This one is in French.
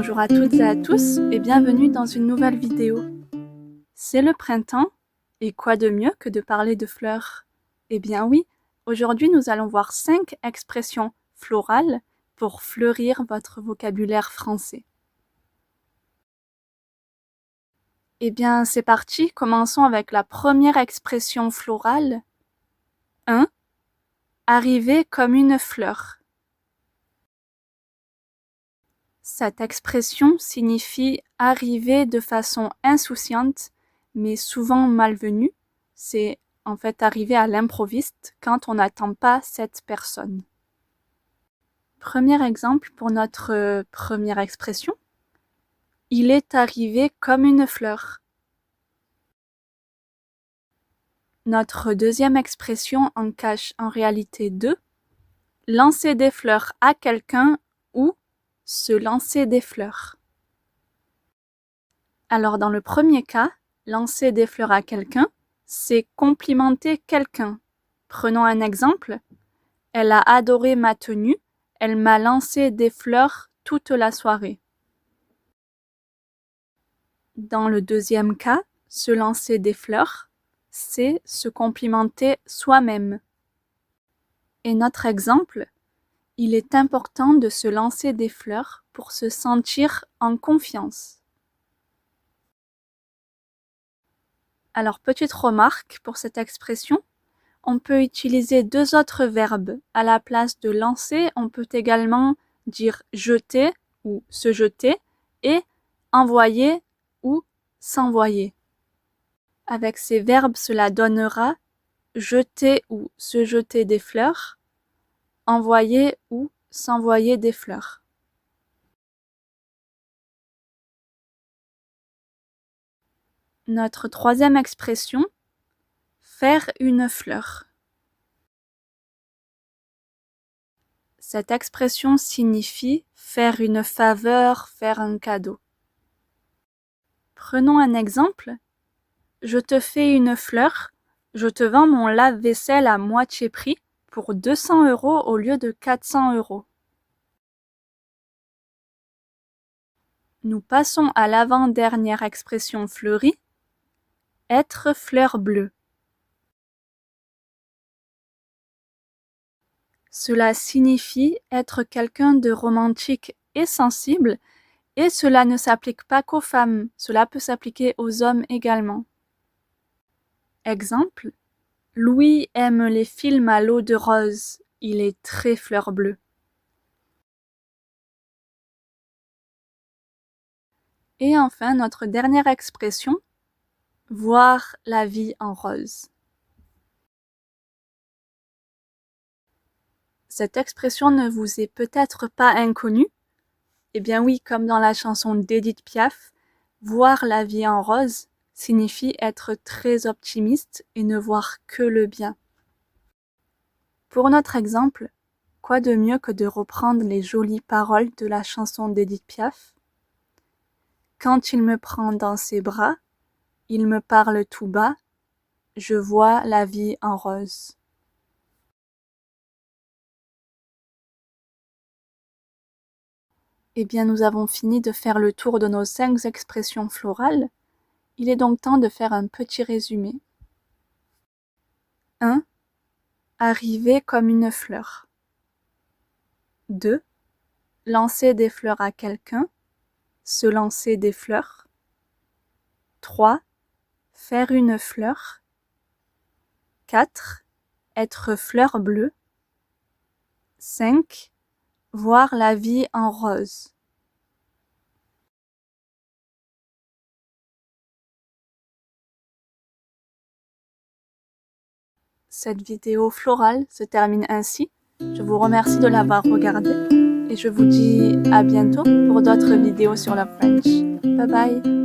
Bonjour à toutes et à tous et bienvenue dans une nouvelle vidéo. C'est le printemps et quoi de mieux que de parler de fleurs? Eh bien oui, aujourd'hui nous allons voir 5 expressions florales pour fleurir votre vocabulaire français. Eh bien c'est parti, commençons avec la première expression florale. 1. Arriver comme une fleur. Cette expression signifie arriver de façon insouciante, mais souvent malvenue. C'est en fait arriver à l'improviste quand on n'attend pas cette personne. Premier exemple pour notre première expression. Il est arrivé comme une fleur. Notre deuxième expression en cache en réalité deux. Lancer des fleurs à quelqu'un ou se lancer des fleurs. Alors dans le premier cas, lancer des fleurs à quelqu'un, c'est complimenter quelqu'un. Prenons un exemple. Elle a adoré ma tenue, elle m'a lancé des fleurs toute la soirée. Dans le deuxième cas, se lancer des fleurs, c'est se complimenter soi-même. Et notre exemple, il est important de se lancer des fleurs pour se sentir en confiance. Alors, petite remarque pour cette expression, on peut utiliser deux autres verbes. À la place de lancer, on peut également dire jeter ou se jeter et envoyer ou s'envoyer. Avec ces verbes, cela donnera jeter ou se jeter des fleurs, envoyer ou s'envoyer des fleurs. Notre troisième expression, faire une fleur. Cette expression signifie faire une faveur, faire un cadeau. Prenons un exemple. Je te fais une fleur, je te vends mon lave-vaisselle à moitié prix pour 200 € au lieu de 400 €. Nous passons à l'avant-dernière expression fleurie, être fleur bleue. Cela signifie être quelqu'un de romantique et sensible, et cela ne s'applique pas qu'aux femmes, cela peut s'appliquer aux hommes également. Exemple, Louis aime les films à l'eau de rose, il est très fleur bleue. Et enfin, notre dernière expression, voir la vie en rose. Cette expression ne vous est peut-être pas inconnue. Eh bien oui, comme dans la chanson d'Edith Piaf, voir la vie en rose signifie être très optimiste et ne voir que le bien. Pour notre exemple, quoi de mieux que de reprendre les jolies paroles de la chanson d'Edith Piaf? Quand il me prend dans ses bras, il me parle tout bas, je vois la vie en rose. Eh bien, nous avons fini de faire le tour de nos 5 expressions florales. Il est donc temps de faire un petit résumé. 1. Arriver comme une fleur. 2. Lancer des fleurs à quelqu'un, se lancer des fleurs. 3. Faire une fleur. 4. Être fleur bleue. 5. Voir la vie en rose. Cette vidéo florale se termine ainsi. Je vous remercie de l'avoir regardée et je vous dis à bientôt pour d'autres vidéos sur le French. Bye bye!